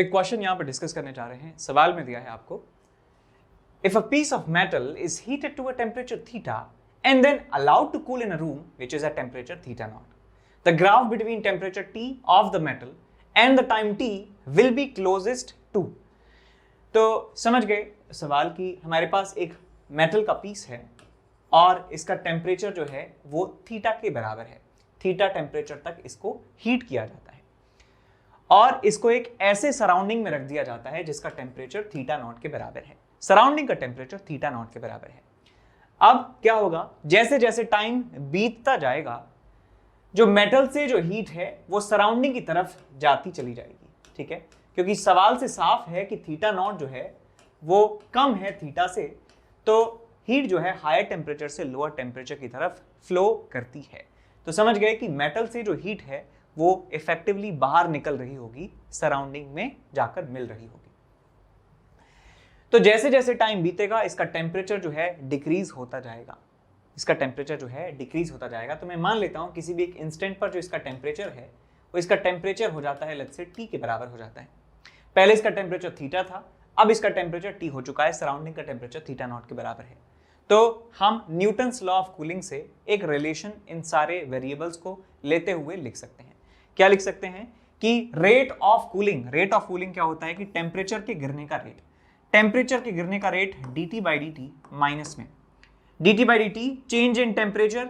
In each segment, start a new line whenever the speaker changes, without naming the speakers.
एक क्वेश्चन यहाँ पर डिस्कस करने जा रहे हैं। सवाल में दिया है आपको, if a piece of metal is heated to a temperature theta and then allowed to cool in a room which is a temperature theta naught, the graph between temperature T of the metal and the time T will be closest to. तो समझ गए सवाल की हमारे पास एक metal का piece है और इसका टेम्परेचर जो है वो थीटा के बराबर है। थीटा टेम्परेचर तक इसको हीट किया जाता है और इसको एक ऐसे सराउंडिंग में रख दिया जाता है जिसका टेम्परेचर थीटा नॉट के बराबर है। सराउंडिंग का टेम्परेचर थीटा नॉट के बराबर है। अब क्या होगा, जैसे जैसे टाइम बीतता जाएगा जो मेटल से जो हीट है वो सराउंडिंग की तरफ जाती चली जाएगी। ठीक है, क्योंकि सवाल से साफ है कि थीटा नॉट जो है वो कम है थीटा से, तो हीट जो है हायर टेम्परेचर से लोअर टेम्परेचर की तरफ फ्लो करती है। तो समझ गए कि मेटल से जो हीट है वो इफेक्टिवली बाहर निकल रही होगी, सराउंडिंग में जाकर मिल रही होगी। तो जैसे जैसे टाइम बीतेगा इसका टेम्परेचर जो है डिक्रीज होता जाएगा, इसका टेम्परेचर जो है डिक्रीज होता जाएगा। तो मैं मान लेता हूं किसी भी एक इंस्टेंट पर जो इसका टेम्परेचर है वो इसका टेम्परेचर हो जाता है लेट्स से T के बराबर हो जाता है। पहले इसका टेम्परेचर थीटा था, अब इसका टेम्परेचर T हो चुका है, सराउंडिंग का टेम्परेचर थीटा नॉट के बराबर है। तो हम न्यूटन्स लॉ ऑफ कूलिंग से एक रिलेशन इन सारे वेरिएबल्स को लेते हुए लिख सकते हैं। क्या लिख सकते हैं कि रेट ऑफ कूलिंग क्या होता है कि टेम्परेचर के गिरने का रेट, टेम्परेचर के गिरने का rate dt by dt minus में dt by dt change in temperature,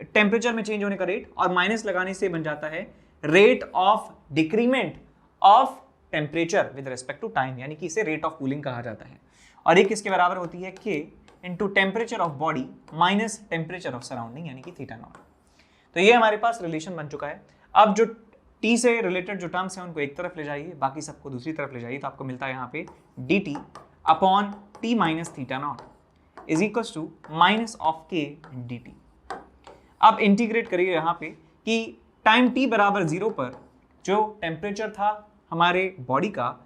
temperature में चेंज होने का रेट, और माइनस लगाने से बन जाता है rate of decrement of temperature with respect to time, यानी कि इसे रेट ऑफ कूलिंग कहा जाता है। और एक इसके बराबर होती है k into temperature of body minus temperature of surrounding, यानी कि थीटा नॉट। तो ये हमारे पास रिलेशन बन चुका है। अब जो T से रिलेटेड जो टर्म्स हैं उनको एक तरफ ले जाइए, बाकी सबको दूसरी तरफ ले जाइए, तो आपको मिलता है यहाँ पे dt upon T minus theta naught is equal to minus of k dt। अब इंटीग्रेट करिए यहाँ पे कि टाइम T बराबर 0 पर जो टेम्परेचर था हमारे बॉडी का,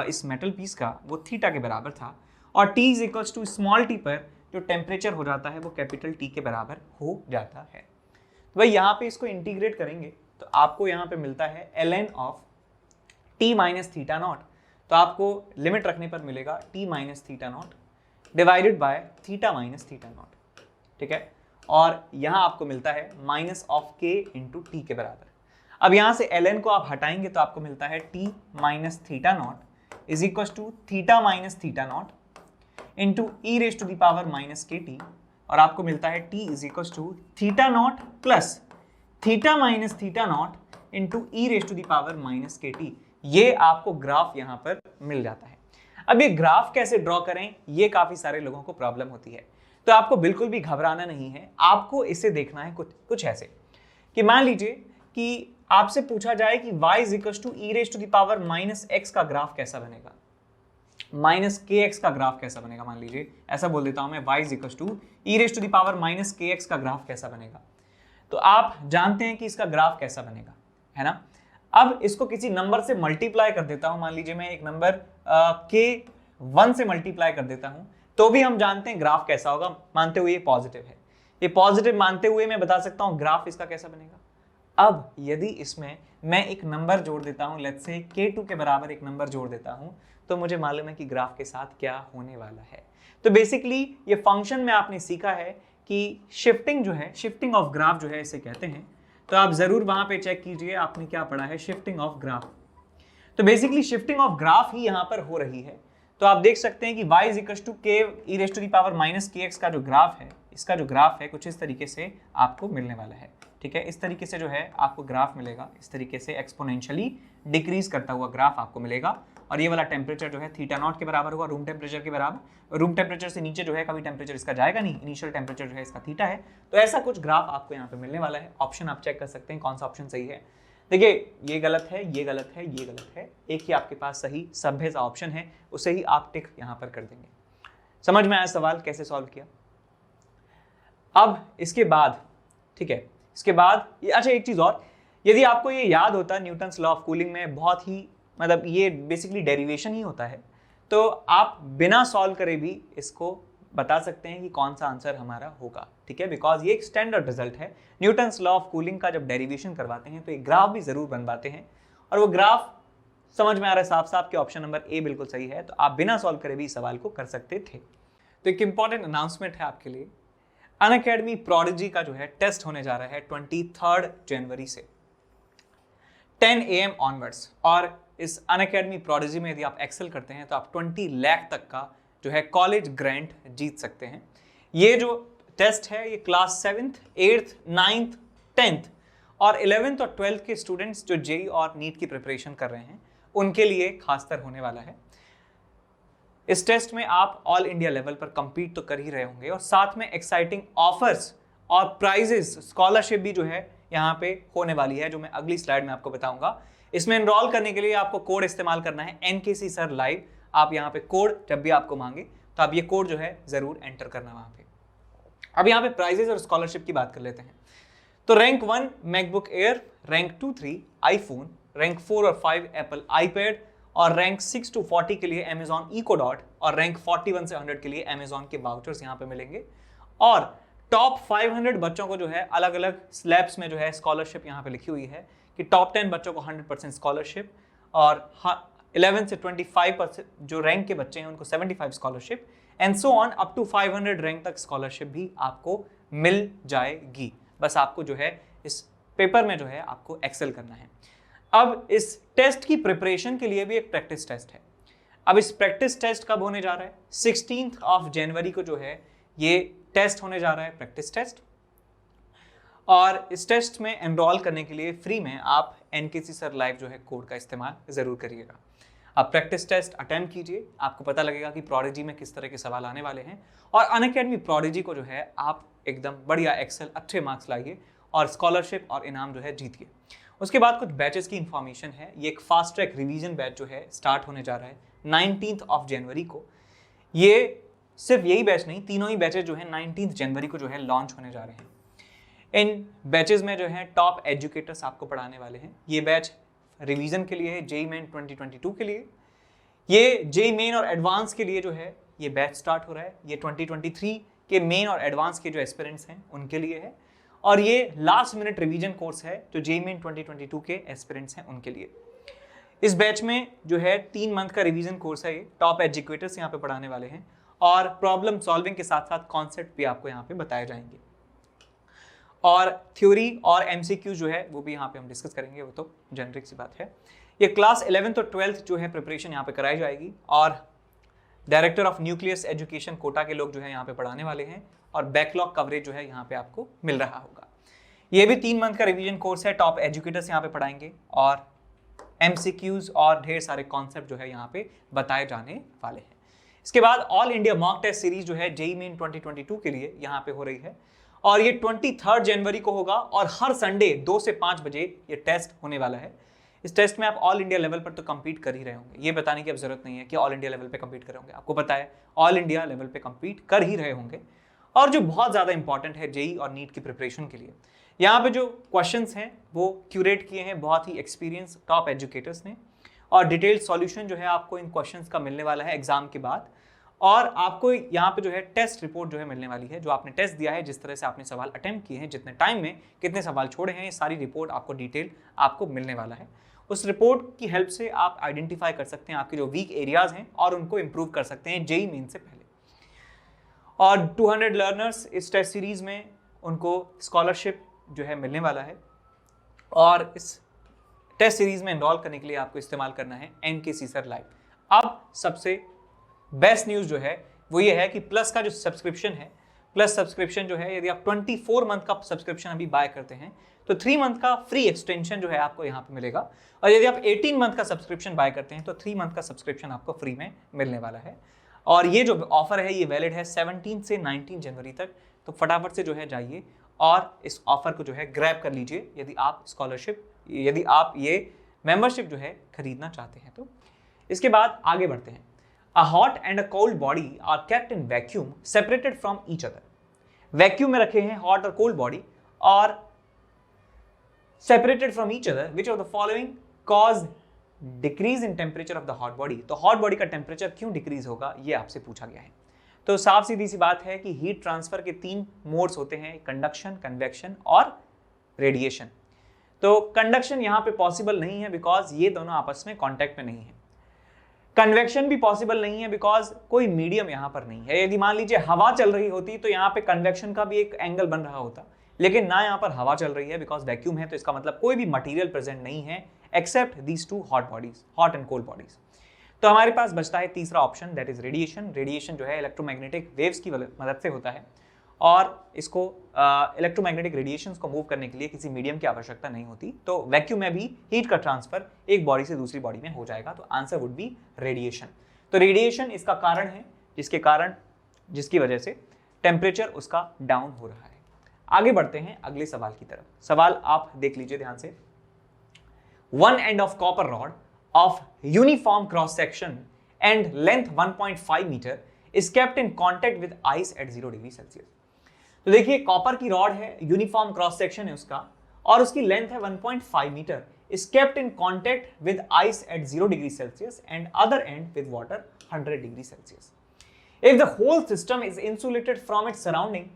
इस मेटल पीस का, वो थीटा के बराबर था, और T is equal to small t पर जो टेम्परेचर हो जाता है वो कैपिटल T के बराबर हो जाता है। तो भाई यहाँ पे इसको इंटीग्रेट करेंगे तो आपको यहाँ पे मिलता है ln of T minus theta not. तो आपको लिमिट रखने पर मिलेगा T minus theta not divided by theta minus theta not. ठीक है, और यहाँ आपको मिलता है minus of k into T के बराबर। अब यहाँ से ln को आप हटाएंगे तो आपको मिलता है T minus theta naught is equal to theta minus theta naught into E raise to the power minus K T, और आपको मिलता है T is equal to theta naught plus theta minus theta naught into E raise to the power minus K T. ये आपको graph यहाँ पर मिल जाता है। अब ये ग्राफ कैसे ड्रॉ करें, ये काफी सारे लोगों को प्रॉब्लम होती है, तो आपको बिल्कुल भी घबराना नहीं है। आपको इसे देखना है कुछ ऐसे कि मान लीजिए कि आपसे पूछा जाए कि y is equal to E raise to the power minus X का ग्राफ कैसा बनेगा, माइनस के एक्स का ग्राफ कैसा बनेगा। मान लीजिए ऐसा बोल देता हूं मैं, y is equal to E raise to the power minus K X का ग्राफ कैसा बनेगा। तो आप जानते हैं कि इसका ग्राफ कैसा बनेगा, है ना। अब इसको किसी नंबर से मल्टीप्लाई कर देता हूं, मान लीजिए मैं एक नंबर k1 से मल्टीप्लाई कर देता हूं, तो भी हम जानते हैं ग्राफ कैसा होगा, मानते हुए ये पॉजिटिव है। ये पॉजिटिव मानते हुए मैं बता सकता हूं ग्राफ इसका कैसा बनेगा। अब यदि इसमें मैं एक नंबर जोड़ देता हूं, लेट्स से k2 के बराबर एक नंबर जोड़ देता हूं, तो मुझे मालूम है कि ग्राफ के साथ क्या होने वाला है। तो बेसिकली ये फंक्शन में आपने सीखा है कि शिफ्टिंग जो है, शिफ्टिंग ऑफ ग्राफ जो है इसे कहते हैं। तो आप जरूर वहां पे चेक कीजिए आपने क्या पढ़ा है, शिफ्टिंग ऑफ ग्राफ। तो बेसिकली शिफ्टिंग ऑफ ग्राफ ही यहां पर हो रही है। तो आप देख सकते हैं कि y is equal to k E raise to the power minus K X का जो ग्राफ है, इसका जो ग्राफ है कुछ इस तरीके से आपको मिलने वाला है। ठीक है, इस तरीके से जो है आपको ग्राफ मिलेगा, इस तरीके से एक्सपोनेंशियली डिक्रीज करता हुआ ग्राफ आपको मिलेगा। और ये वाला टेम्परेचर जो है थीटा नॉट के बराबर होगा, रूम टेम्परेचर के बराबर। रूम टेम्परेचर से नीचे जो है कभी टेम्परेचर इसका जाएगा नहीं, इनिशियल टेम्परेचर जो है इसका थीटा है। तो ऐसा कुछ ग्राफ आपको यहाँ पे मिलने वाला है। ऑप्शन आप चेक कर सकते हैं कौन सा ऑप्शन सही है। देखिए ये गलत है, ये गलत है, ये गलत है, एक ही आपके पास सही सभ्य सा ऑप्शन है, उसे ही आप टिक यहाँ पर कर देंगे। समझ में आया सवाल कैसे सॉल्व किया। अब इसके बाद, ठीक है, इसके बाद अच्छा एक चीज और, यदि आपको ये याद होता है न्यूटन्स लॉ ऑफ कूलिंग में बहुत ही, मतलब ये बेसिकली डेरिवेशन ही होता है, तो आप बिना सॉल्व करे भी इसको बता सकते हैं कि कौन सा आंसर हमारा होगा। ठीक है, बिकॉज ये एक स्टैंडर्ड रिजल्ट है। न्यूटन्स लॉ ऑफ कूलिंग का जब डेरिवेशन करवाते हैं तो एक ग्राफ भी जरूर बनवाते हैं, और वो ग्राफ समझ में आ रहा है साफ साफ कि ऑप्शन नंबर ए बिल्कुल सही है, तो आप बिना सॉल्व करे भी इस सवाल को कर सकते थे। तो एक इंपॉर्टेंट अनाउंसमेंट है आपके लिए, अनअकैडमी प्रोडिजी का जो है टेस्ट होने जा रहा है 23 जनवरी से 10 AM ऑनवर्ड्स। और इस अनअकैडमी प्रोडिजी में यदि आप एक्सेल करते हैं तो आप 20 लाख तक का जो है कॉलेज ग्रांट जीत सकते हैं। ये जो टेस्ट है ये class 7th, 8th, 9th, 10th और 11th और 12th के स्टूडेंट्स जो जेई और नीट की प्रिपरेशन कर रहे हैं उनके लिए खासकर होने वाला है। इस टेस्ट में आप ऑल इंडिया लेवल पर compete तो कर ही रहे होंगे और साथ में एक्साइटिंग ऑफर्स और प्राइजेस, स्कॉलरशिप भी जो है यहाँ पे होने वाली है, जो मैं अगली स्लाइड में आपको बताऊंगा। इसमें एनरोल करने के लिए आपको कोड इस्तेमाल करना है NKC सर लाइव। आप यहाँ पे कोड जब भी आपको मांगे तो आप ये कोड जो है जरूर एंटर करना वहां पे। अब यहाँ पे प्राइजेस और स्कॉलरशिप की बात कर लेते हैं। तो rank 1 MacBook air, rank 2-3 iPhone, rank 4 और 5 एप्पल आईपैड और रैंक 6 to 40 के लिए अमेजॉन इको डॉट और रैंक 41 से 100 के लिए अमेजॉन के वाउचर्स यहाँ पे मिलेंगे। और टॉप 500 बच्चों को जो है अलग अलग स्लैब्स में जो है स्कॉलरशिप यहाँ पे लिखी हुई है कि टॉप 10 बच्चों को 100% स्कॉलरशिप और 11 से 25% जो रैंक के बच्चे हैं उनको 75 scholarship and so on up to 500 rank तक स्कॉलरशिप भी आपको मिल जाएगी। बस आपको जो है इस पेपर में जो है आपको एक्सेल करना है। अब इस टेस्ट की प्रिपरेशन के लिए भी एक प्रैक्टिस टेस्ट है। अब इस प्रैक्टिस टेस्ट कब होने जा रहा है? 16 जनवरी को जो है ये टेस्ट होने जा रहा है, प्रैक्टिस टेस्ट। और इस टेस्ट में एनरोल करने के लिए फ्री में आप NKC सर लाइव जो है कोड का इस्तेमाल जरूर करिएगा। आप प्रैक्टिस टेस्ट अटेम्प्ट कीजिए, आपको पता लगेगा कि प्रोडिजी में किस तरह के सवाल आने वाले हैं और अनअकैडमी प्रोडिजी को जो है आप एकदम बढ़िया एक्सेल अच्छे मार्क्स लाइए और स्कॉलरशिप और इनाम जो है जीतिए। उसके बाद कुछ बैचेस की इंफॉर्मेशन है। ये एक फास्ट ट्रैक रिवीजन बैच जो है स्टार्ट होने जा रहा है 19 जनवरी को। ये सिर्फ यही बैच नहीं, तीनों ही बैचेस जो है 19 जनवरी को जो है लॉन्च होने जा रहे हैं। इन बैचेस में जो है टॉप एजुकेटर्स आपको पढ़ाने वाले हैं। ये बैच रिवीजन के लिए है, जेई मेन 2022 के लिए। ये जेई मेन और एडवांस के लिए जो है ये बैच स्टार्ट हो रहा है। ये 2023 के मेन और एडवांस के जो एस्पिरेंट्स हैं उनके लिए है और ये लास्ट मिनट रिवीजन कोर्स है जो जेई मेन 2022 के एस्पिरेंट्स हैं उनके लिए। इस बैच में जो है 3 मंथ का रिवीजन कोर्स है। ये टॉप एजुकेटर्स यहाँ पे पढ़ाने वाले हैं और प्रॉब्लम सॉल्विंग के साथ साथ कॉन्सेप्ट भी आपको यहाँ पे बताए जाएंगे और थ्योरी और MCQ जो है वो भी यहाँ पे हम डिस्कस करेंगे, वो तो जेनरिक सी बात है। ये क्लास 11th और 12th जो है प्रिपरेशन यहाँ पे कराई जाएगी और director of Nucleus Education Kota के लोग जो है यहाँ पे पढ़ाने वाले हैं और बैकलॉग कवरेज जो है यहाँ पे आपको मिल रहा होगा। ये भी 3 मंथ का रिवीजन कोर्स है। टॉप एजुकेटर्स यहाँ पे पढ़ाएंगे और MCQs और ढेर सारे कॉन्सेप्ट जो है यहाँ पे बताए जाने वाले हैं। इसके बाद all India mock test series जो है जेई मेन 2022 के लिए यहाँ पे हो रही है और ये 23 जनवरी को होगा और हर संडे 2 से 5 बजे ये टेस्ट होने वाला है। इस टेस्ट में आप ऑल इंडिया लेवल पर तो compete कर ही रहे होंगे, ये बताने की अब जरूरत नहीं है कि ऑल इंडिया लेवल पे compete कर रहे होंगे। आपको पता है ऑल इंडिया लेवल पे compete कर ही रहे होंगे। और जो बहुत ज़्यादा इंपॉर्टेंट है जेई और नीट की प्रिपरेशन के लिए, यहाँ पे जो क्वेश्चंस हैं वो क्यूरेट किए हैं बहुत ही एक्सपीरियंस टॉप एजुकेटर्स ने और डिटेल्ड सॉल्यूशन जो है आपको इन क्वेश्चंस का मिलने वाला है एग्जाम के बाद। और आपको यहाँ पे जो है टेस्ट रिपोर्ट जो है मिलने वाली है, जो आपने टेस्ट दिया है, जिस तरह से आपने सवाल अटेम्प्ट किए हैं, जितने टाइम में कितने सवाल छोड़े हैं, ये सारी रिपोर्ट आपको डिटेल आपको मिलने वाला है। उस रिपोर्ट की हेल्प से आप आइडेंटिफाई कर सकते हैं आपके जो वीक एरियाज हैं और उनको इम्प्रूव कर सकते हैं जेई मेन से पहले। और 200 लर्नर्स इस टेस्ट सीरीज में उनको स्कॉलरशिप जो है मिलने वाला है और इस टेस्ट सीरीज में एनरोल करने के लिए आपको इस्तेमाल करना है NKC सर लाइव। अब सबसे बेस्ट न्यूज़ जो है वो ये है कि प्लस का जो सब्सक्रिप्शन है, प्लस सब्सक्रिप्शन जो है, यदि आप 24 मंथ का सब्सक्रिप्शन अभी बाय करते हैं तो 3 मंथ का फ्री एक्सटेंशन जो है आपको यहाँ पे मिलेगा और यदि आप 18 मंथ का सब्सक्रिप्शन बाय करते हैं तो 3 मंथ का सब्सक्रिप्शन आपको फ्री में मिलने वाला है। और ये जो ऑफर है ये वैलिड है 17 से 19 जनवरी तक। तो फटाफट से जो है जाइए और इस ऑफर को जो है ग्रैब कर लीजिए यदि आप स्कॉलरशिप, यदि आप ये मेंबरशिप जो है खरीदना चाहते हैं। तो इसके बाद आगे बढ़ते हैं। A hot and a cold body are kept in vacuum separated from each other. Vacuum में रखे हैं हॉट और कोल्ड बॉडी और separated from each other. Which of the following cause decrease in temperature of the hot body? तो hot body का temperature क्यों decrease होगा ये आपसे पूछा गया है। तो साफ सीधी सी बात है कि हीट ट्रांसफर के 3 मोड्स होते हैं, कंडक्शन, कन्वेक्शन और रेडिएशन। तो कंडक्शन यहाँ पे पॉसिबल नहीं है बिकॉज ये दोनों आपस में कॉन्टैक्ट में नहीं है। कन्वेक्शन भी पॉसिबल नहीं है बिकॉज कोई मीडियम यहाँ पर नहीं है। यदि मान लीजिए हवा चल रही होती तो यहाँ पे कन्वेक्शन का भी एक एंगल बन रहा होता, लेकिन ना यहाँ पर हवा चल रही है बिकॉज वैक्यूम है, तो इसका मतलब कोई भी मटेरियल प्रेजेंट नहीं है except these two hot bodies, hot and cold bodies. तो हमारे पास बचता है तीसरा option, that is radiation. Radiation जो है इलेक्ट्रोमैग्नेटिक वेव्स की मदद से होता है और इसको इलेक्ट्रोमैग्नेटिक रेडिएशंस को मूव करने के लिए किसी मीडियम की आवश्यकता नहीं होती। तो वैक्यूम में भी हीट का ट्रांसफर एक बॉडी से दूसरी बॉडी में हो जाएगा। तो आंसर वुड बी रेडिएशन। तो रेडिएशन इसका कारण है जिसकी वजह से टेम्परेचर उसका डाउन हो रहा है। आगे बढ़ते हैं अगले सवाल की तरफ। सवाल आप देख लीजिए ध्यान से। One end of copper rod of uniform cross section and length 1.5 metre is kept in contact with ice at 0 degree Celsius. तो देखिए कॉपर की रॉड है, यूनिफॉर्म क्रॉस सेक्शन है उसका और उसकी लेंथ है 1.5 metre, is kept in contact with ice at 0 degree Celsius and other end with water 100 degree Celsius. If the whole system is insulated from its surrounding,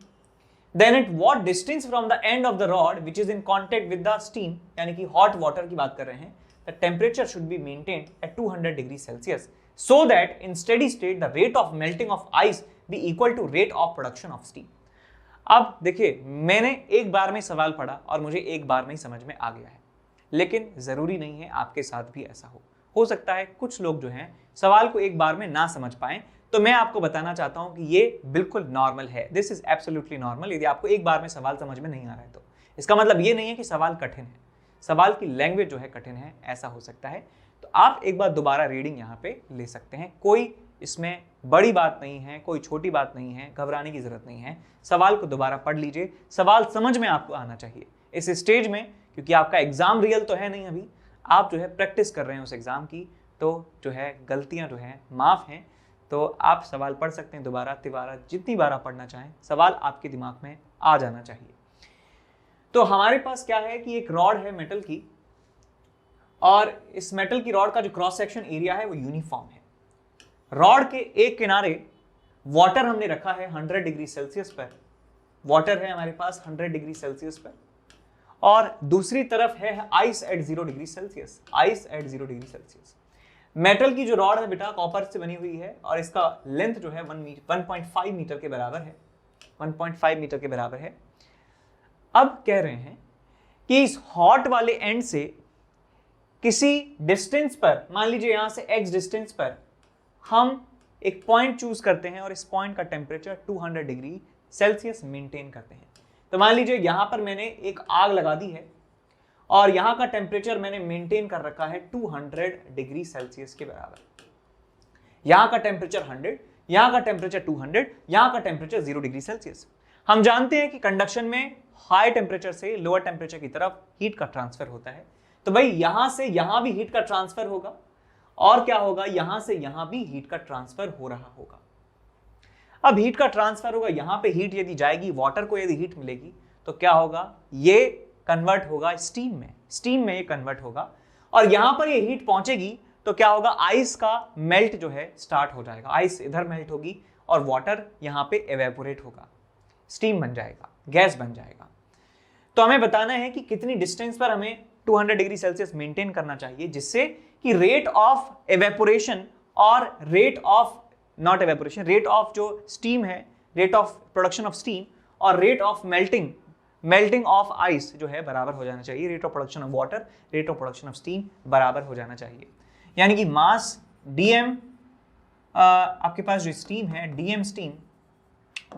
then at what distance from the end of the rod which is in contact with the steam, यानी कि hot water की बात कर रहे हैं, the temperature should be maintained at 200 degree Celsius so that in steady state the rate of melting of ice be equal to rate of production of steam। अब देखिए मैंने एक बार में सवाल पढ़ा और मुझे एक बार में ही समझ में आ गया है, लेकिन जरूरी नहीं है आपके साथ भी ऐसा हो सकता है कुछ लोग जो हैं सवाल को एक बार में ना समझ पाएं। तो मैं आपको बताना चाहता हूं कि ये बिल्कुल नॉर्मल है, दिस इज एब्सोल्युटली नॉर्मल। यदि आपको एक बार में सवाल समझ में नहीं आ रहा है तो इसका मतलब ये नहीं है कि सवाल कठिन है, सवाल की लैंग्वेज जो है कठिन है, ऐसा हो सकता है। तो आप एक बार दोबारा रीडिंग यहाँ पे ले सकते हैं, कोई इसमें बड़ी बात नहीं है, कोई छोटी बात नहीं है, घबराने की जरूरत नहीं है। सवाल को दोबारा पढ़ लीजिए, सवाल समझ में आपको आना चाहिए इस स्टेज में, क्योंकि आपका एग्जाम रियल तो है नहीं, अभी आप जो है प्रैक्टिस कर रहे हैं उस एग्जाम की, तो जो है गलतियां जो है माफ हैं। तो आप सवाल पढ़ सकते हैं दोबारा तिबारा, जितनी बार आप पढ़ना चाहें, सवाल आपके दिमाग में आ जाना चाहिए। तो हमारे पास क्या है कि एक रॉड है मेटल की, और इस मेटल की रॉड का जो क्रॉस सेक्शन एरिया है वो यूनिफॉर्म है। रॉड के एक किनारे वाटर हमने रखा है 100 डिग्री सेल्सियस पर, वाटर है हमारे पास 100 डिग्री सेल्सियस पर, और दूसरी तरफ है ice eight 0 degree Celsius, ice eight 0 degree Celsius. Metal की जो रॉड है बेटा कॉपर से बनी हुई है और इसका लेंथ जो है 1.5 मीटर के बराबर है, 1.5 मीटर के बराबर है। अब कह रहे हैं कि इस हॉट वाले एंड से किसी डिस्टेंस पर, मान लीजिए यहां से x डिस्टेंस पर हम एक पॉइंट चूज करते हैं और इस पॉइंट का टेम्परेचर 200 डिग्री सेल्सियस मेंटेन करते हैं। तो मान लीजिए यहां पर मैंने एक आग लगा दी है और यहां का टेम्परेचर मैंने मेंटेन कर रखा है 200 डिग्री सेल्सियस के बराबर। यहां का टेम्परेचर 100, यहां का टेम्परेचर 200, यहां का टेम्परेचर 0 डिग्री सेल्सियस। हम जानते हैं कि कंडक्शन में हाई टेम्परेचर से लोअर टेम्परेचर की तरफ हीट का ट्रांसफर होता है, तो भाई यहां से यहां भी हीट का ट्रांसफर होगा और क्या होगा, यहां से यहां भी हीट का ट्रांसफर हो रहा होगा। अब हीट का ट्रांसफर होगा, यहां पे हीट यदि जाएगी, वाटर को यदि हीट मिलेगी तो क्या होगा, ये कन्वर्ट होगा स्टीम में, स्टीम में ये कन्वर्ट होगा और यहां पर ये हीट पहुंचेगी तो क्या होगा, आइस का मेल्ट जो है स्टार्ट हो जाएगा, आइस इधर मेल्ट होगी और वाटर यहां पे एवेपोरेट होगा, स्टीम बन जाएगा, गैस बन जाएगा। तो हमें बताना है कि कितनी डिस्टेंस पर हमें 200 डिग्री सेल्सियस मेंटेन करना चाहिए, जिससे कि रेट ऑफ एवेपोरेशन और rate of not evaporation, rate of जो स्टीम है, rate of production of steam और rate of melting of ice जो है बराबर हो जाना चाहिए। Rate of production of water, rate of production of steam बराबर हो जाना चाहिए। यानी कि मास dm आपके पास जो स्टीम है dm स्टीम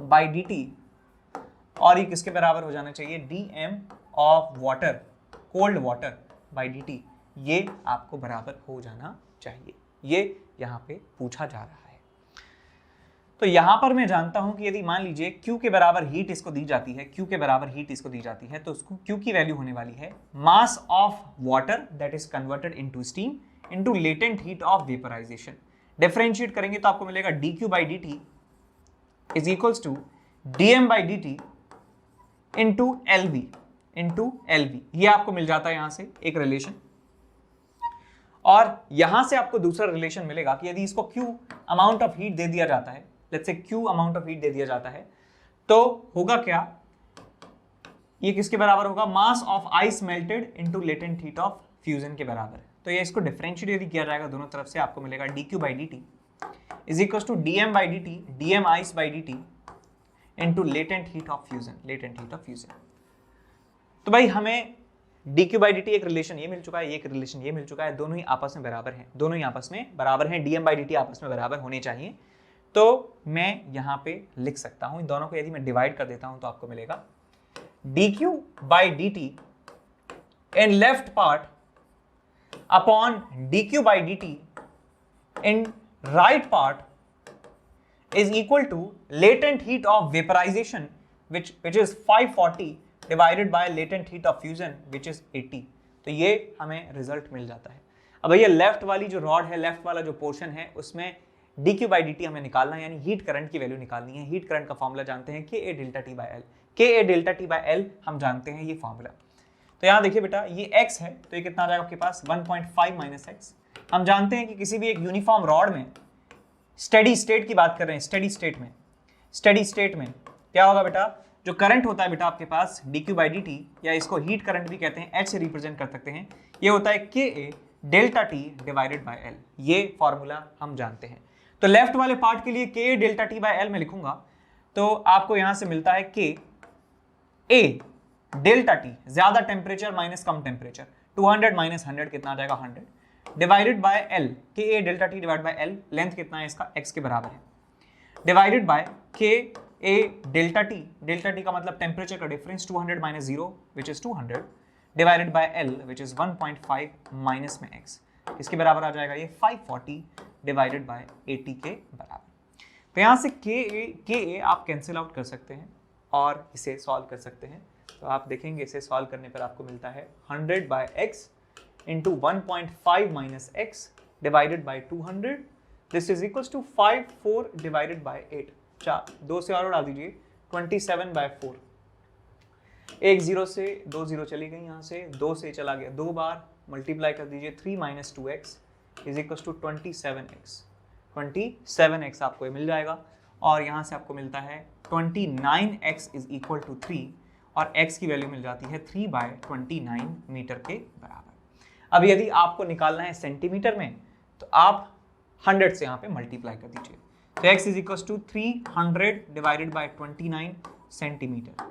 बाई dt, और ये किसके बराबर हो जाना चाहिए, dm of water, cold water by dt, ये आपको बराबर हो जाना चाहिए। ये यहाँ पे पूछा जा रहा है। तो यहाँ पर मैं जानता हूं कि यदि मान लीजिए Q के बराबर हीट इसको दी जाती है, Q के बराबर हीट इसको दी जाती है, तो उसको Q की वैल्यू होने वाली है mass of water that is converted into steam into latent heat of vaporisation. Differentiate करेंगे तो आपको मिलेगा dq by dt is equals to dm by dt into LV, ये आपको मिल जाता है यहां से एक रिलेशन। और यहां से आपको दूसरा रिलेशन मिलेगा कि यदि इसको Q अमाउंट ऑफ हीट दे दिया जाता है, let's say Q amount of heat दे दिया जाता है, तो होगा क्या, ये किसके बराबर होगा, mass of ice melted into latent heat of fusion के बराबर है। तो ये इसको डिफरेंशिएट यदि किया जाएगा दोनों तरफ से, आपको मिलेगा dq by dt is equal to dm by dt dm ice by dt into latent heat of fusion, latent heat of fusion. तो भाई हमें dq by dt एक रिलेशन ये मिल चुका है, एक रिलेशन ये मिल चुका है, दोनों ही आपस में बराबर हैं, दोनों ही आपस में बराबर हैं, dm by dt आपस में बराबर होने चाहिए। तो मैं यहाँ पे लिख सकता हूँ इन दोनों को, यदि मैं डिवाइड कर देता हूँ तो आपको मिलेगा dq by dt in left part upon dq by dt in right part is equal to latent heat of vaporization which is 540 divided by latent heat of fusion which is 80। तो ये हमें result मिल जाता है। अब भैया left वाली जो rod है, लेफ्ट वाला जो पोर्शन है, उसमें dq by dt हमें निकालना है, यानी हीट करंट की वैल्यू निकालनी है। हीट करंट का फॉर्मूला जानते हैं Ka delta T by L, Ka delta T by L हम जानते हैं ये फॉर्मूला। तो यहाँ देखिए बेटा ये x है, तो ये कितना आ जाएगा आपके पास 1.5 माइनस एक्स। हम जानते हैं कि किसी भी एक यूनिफॉर्म रॉड में स्टेडी स्टेट की बात कर रहे हैं, स्टेडी स्टेट में क्या होगा बेटा, जो करंट होता है बेटा आपके पास dq by dt, या इसको हीट करंट भी कहते हैं, h से रिप्रेजेंट कर सकते हैं, ये होता है Ka delta T divided by L। ये फॉर्मूला हम जानते हैं। तो लेफ्ट वाले पार्ट के लिए Ka delta T by L में लिखूंगा, तो आपको यहां से मिलता है Ka डेल्टा T, ज्यादा टेम्परेचर माइनस कम टेम्परेचर, 200 माइनस 100 कितना आ जाएगा 100, divided by L, Ka delta T divide by L, length कितना है इसका, x के बराबर है, divided by Ka delta T का मतलब टेम्परेचर का difference 200 minus 0 which is 200 divided by L which is 1.5 minus में x, इसके बराबर आ जाएगा ये 540 डिवाइडेड बाय 80 के बराबर। तो यहाँ से Ka आप कैंसिल आउट कर सकते हैं और इसे सॉल्व कर सकते हैं। तो आप देखेंगे इसे सॉल्व करने पर आपको मिलता है 100 by x into 1.5 minus x divided by 200, this is equals to 54 divided by 8। चार दो से और उड़ा दीजिए, 27 बाय 4, एक जीरो से दो जीरो चली गई, यहाँ से दो से चला गया, दो बार मल्टीप्लाई कर दीजिए, 3 minus 2x is equals to 27x आपको ये मिल जाएगा। और यहाँ से आपको मिलता है 29x इज इक्वल टू 3 और x की वैल्यू मिल जाती है 3 बाय 29 मीटर के बराबर। अब यदि आपको निकालना है सेंटीमीटर में तो आप 100 से यहाँ पे मल्टीप्लाई कर दीजिए, तो x is equal to 300 divided by 29 centimetre.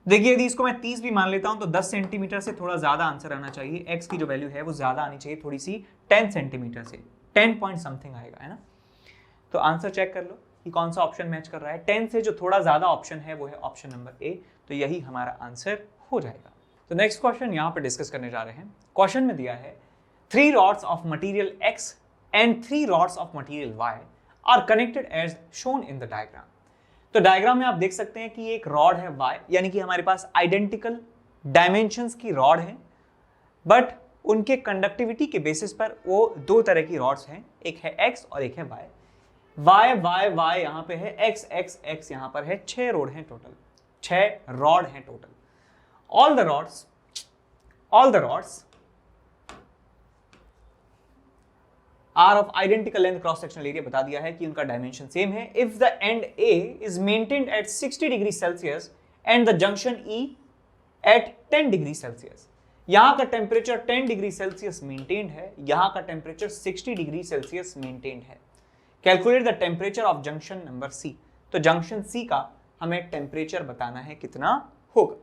देखिए यदि इसको मैं 30 भी मान लेता हूं तो 10 सेंटीमीटर से थोड़ा ज्यादा आंसर आना चाहिए, x की जो वैल्यू है वो ज्यादा आनी चाहिए थोड़ी सी, 10 सेंटीमीटर से 10 पॉइंट समथिंग आएगा, है ना। तो आंसर चेक कर लो कि कौन सा ऑप्शन मैच कर रहा है। 10 से जो थोड़ा ज्यादा ऑप्शन है वो है ऑप्शन नंबर ए, तो यही हमारा आंसर हो जाएगा। तो नेक्स्ट क्वेश्चन यहाँ पर डिस्कस करने जा रहे हैं। क्वेश्चन में दिया है 3 rods of material X and 3 rods of material Y are connected as shown in the diagram। तो डायग्राम में आप देख सकते हैं कि एक रॉड है Y, यानी कि हमारे पास आइडेंटिकल डायमेंशंस की रॉड है, बट उनके कंडक्टिविटी के बेसिस पर वो दो तरह की रॉड्स हैं, एक है X और एक है Y। Y यहाँ पे है, X यहाँ पर है, 6 रॉड हैं टोटल, 6 रॉड हैं total. All the rods are of identical length, cross sectional area बता दिया है कि उनका डायमेंशन सेम है। If the end A is maintained at 60 degree Celsius and the junction E at 10 degree Celsius, यहां का temperature 10 degree Celsius maintained है, यहां का टेम्परेचर 60 डिग्री सेल्सियस मेंटेन्ड है। Calculate the temperature of junction number C। तो junction C का हमें temperature बताना है कितना होगा।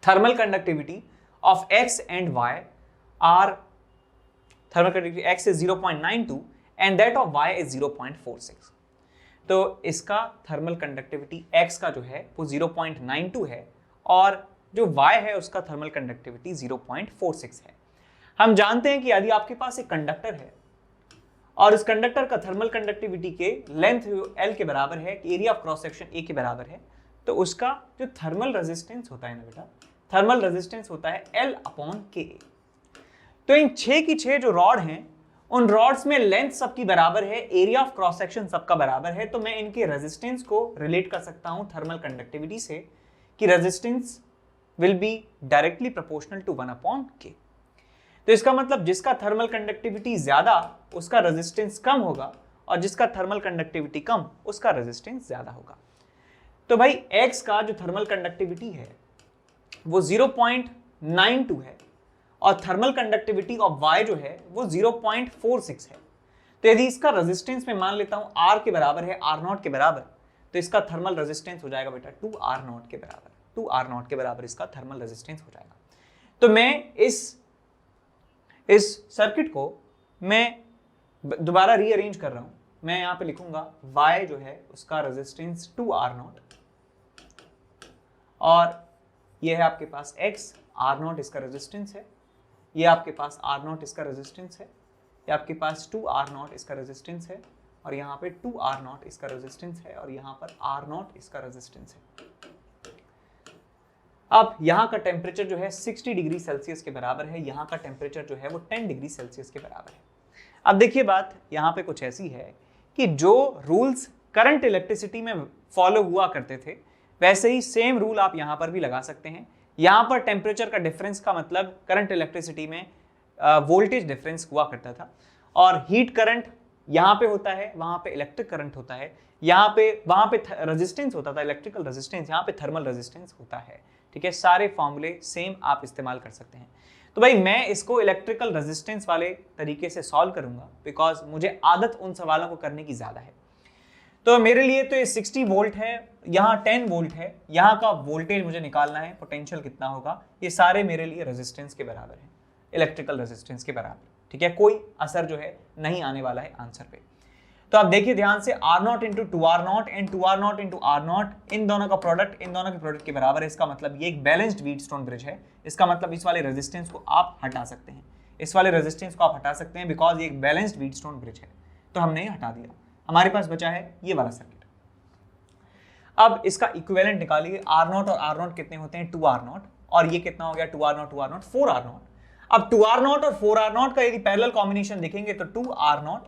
Thermal conductivity of X and Y are, thermal conductivity X is 0.92 and that of Y is 0.46। तो इसका थर्मल कंडक्टिविटी X का जो है वो 0.92 है और जो Y है उसका थर्मल कंडक्टिविटी 0.46 है। हम जानते हैं कि यदि आपके पास एक कंडक्टर है और इस कंडक्टर का थर्मल कंडक्टिविटी के लेंथ L के बराबर है, area of cross section A के बराबर है, तो उसका जो थर्मल रेजिस्टेंस होता है ना बेटा, थर्मल रेजिस्टेंस होता है L/Ka। तो इन 6 की 6 जो रॉड हैं, उन रॉड्स में लेंथ सबकी बराबर है, एरिया ऑफ क्रॉस सेक्शन सबका बराबर है, तो मैं इनके रेजिस्टेंस को रिलेट कर सकता हूं थर्मल कंडक्टिविटी से कि resistance will be directly proportional to 1/K। तो इसका मतलब जिसका थर्मल कंडक्टिविटी ज्यादा उसका रेजिस्टेंस कम होगा और जिसका थर्मल कंडक्टिविटी कम उसका रेजिस्टेंस ज्यादा होगा। तो भाई X का जो थर्मल कंडक्टिविटी है वो 0.92 है और थर्मल कंडक्टिविटी ऑफ y जो है वो 0.46 है। तो यदि इसका रेजिस्टेंस मैं मान लेता हूं R के बराबर है, R0 के बराबर, तो इसका थर्मल रेजिस्टेंस हो जाएगा बेटा 2R0 के बराबर, 2R0 के बराबर इसका थर्मल रेजिस्टेंस हो जाएगा। तो मैं इस सर्किट को मैं दोबारा रीअरेंज कर रहा हूं। मैं यहां पे लिखूंगा y जो है उसका रेजिस्टेंस 2R0 और ये है आपके पास x, R0 इसका रेजिस्टेंस है, ये आपके पास R0 इसका रेजिस्टेंस है, ये आपके पास 2R0 इसका रेजिस्टेंस है और यहाँ पे 2R0 इसका रेजिस्टेंस है और यहाँ पर R0 इसका रेजिस्टेंस है। अब यहाँ का टेम्परेचर जो है 60 डिग्री सेल्सियस के बराबर है, यहाँ का टेम्परेचर जो है वो 10 डिग्री सेल्सियस के बराबर है। अब देखिए बात यहाँ पे कुछ ऐसी है कि जो रूल्स करंट इलेक्ट्रिसिटी में फॉलो हुआ करते थे वैसे ही सेम रूल आप यहाँ पर भी लगा सकते हैं। यहाँ पर टेम्परेचर का डिफरेंस का मतलब करंट इलेक्ट्रिसिटी में वोल्टेज डिफरेंस हुआ करता था और हीट करंट यहाँ पे होता है, वहाँ पे इलेक्ट्रिक करंट होता है, वहाँ पे रेजिस्टेंस होता था इलेक्ट्रिकल रेजिस्टेंस, यहाँ पे थर्मल रेजिस्टेंस होता है। ठीक है, सारे फॉर्मूले सेम आप इस्तेमाल कर सकते हैं। तो भाई मैं इसको इलेक्ट्रिकल रेजिस्टेंस वाले तरीके से सॉल्व करूंगा बिकॉज मुझे आदत उन सवालों को करने की ज्यादा है। तो मेरे लिए तो ये 60 वोल्ट है, यहाँ 10 वोल्ट है, यहाँ का वोल्टेज मुझे निकालना है, पोटेंशियल कितना होगा, ये सारे मेरे लिए रेजिस्टेंस के बराबर है, इलेक्ट्रिकल रेजिस्टेंस के बराबर। ठीक है, कोई असर जो है नहीं आने वाला है आंसर पे। तो आप देखिए ध्यान से R0 into 2R0 and 2R0 into R0, इन दोनों का प्रोडक्ट इन दोनों के प्रोडक्ट के बराबर है। इसका मतलब ये एक बैलेंस्ड व्हीटस्टोन ब्रिज है। इसका मतलब इस वाले रेजिस्टेंस को आप हटा सकते हैं, इस वाले रेजिस्टेंस को आप हटा सकते हैं बिकॉज ये एक बैलेंस्ड व्हीटस्टोन ब्रिज है। तो हमने ये हटा दिया, हमारे पास बचा है ये वाला सर्किट। अब इसका इक्विवेलेंट निकालिए, R0 और R0 कितने होते हैं 2R0 और ये कितना हो गया 2R0 4R0। अब 2R0 और 4R0 का यदि पैरेलल कॉम्बिनेशन देखेंगे तो 2R0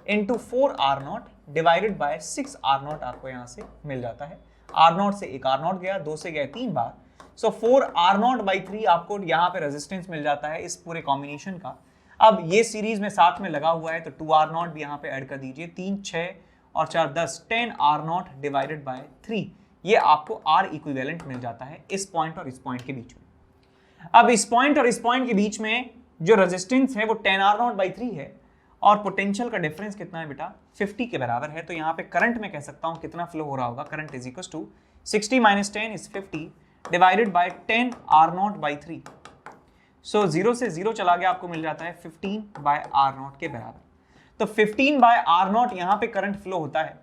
into 4R0 divided by 6R0 आपको यहां से मिल जाता है। R0 से एक R0 गया, 2 से गया 3 बार, सो 4R0 बाई 3 आपको यहाँ पे रेजिस्टेंस मिल जाता है इस पूरे कॉम्बिनेशन का। अब ये सीरीज में साथ में लगा हुआ है तो 2R0 भी यहाँ पे ऐड कर दीजिए, 3 6 और 4 10, 10R0 डिवाइडेड बाय 3, ये आपको R इक्विवेलेंट मिल जाता है इस पॉइंट और इस पॉइंट के बीच में। अब इस पॉइंट और इस पॉइंट के बीच में जो रेजिस्टेंस है वो 10R0 बाई 3 है और पोटेंशियल का डिफरेंस कितना है बेटा 50 के बराबर है। तो यहाँ पे करंट में कह सकता हूँ कितना फ्लो हो रहा होगा, current is equal to 60 minus 10 is 50 divided by 10R0 by 3। So 0 से 0 चला गया, आपको मिल जाता है 15 बाय R0 के बराबर। तो 15 बाय R0 यहाँ पे करंट फ्लो होता है।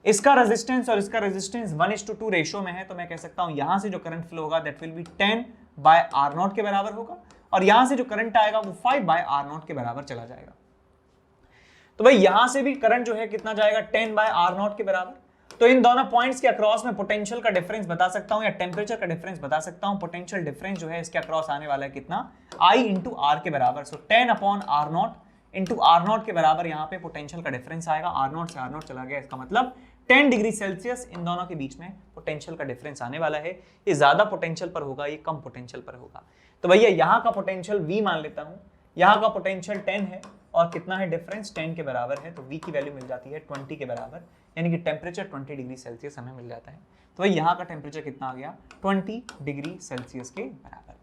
इसका रेजिस्टेंस और इसका रेजिस्टेंस 1:2 रेशियो में है, तो मैं कह सकता हूँ यहाँ से जो करंट फ्लो होगा that will be 10 by R0 के बराबर होगा और यहाँ से जो करंट आएगा वो 5 बाय R0 के बराबर चला जाएगा। तो भाई यहां से भी करंट जो है कितना जाएगा 10 बाय R0 के बराबर। तो इन दोनों पॉइंट्स के अक्रॉस में पोटेंशियल का डिफरेंस बता सकता हूं या टेम्परेचर का डिफरेंस बता सकता हूं। पोटेंशियल डिफरेंस जो है इसके अक्रॉस आने वाला है कितना I इंटू R के बराबर। सो 10 अपॉन R0 इंटू R0 के बराबर यहाँ पे पोटेंशियल का डिफरेंस आएगा। R0 से R0 चला गया, इसका मतलब 10 डिग्री सेल्सियस इन दोनों के बीच में पोटेंशियल का डिफरेंस आने वाला है। ये ज्यादा पोटेंशियल पर होगा, ये कम पोटेंशियल पर होगा। तो भैया यहाँ का पोटेंशियल V मान लेता हूँ, यहाँ का पोटेंशियल 10 है और कितना है डिफरेंस 10 के बराबर है, तो V की वैल्यू मिल जाती है 20 के बराबर, यानी कि टेम्परेचर 20 डिग्री सेल्सियस हमें मिल जाता है। तो भाई यहाँ का टेम्परेचर कितना आ गया 20 डिग्री सेल्सियस के बराबर।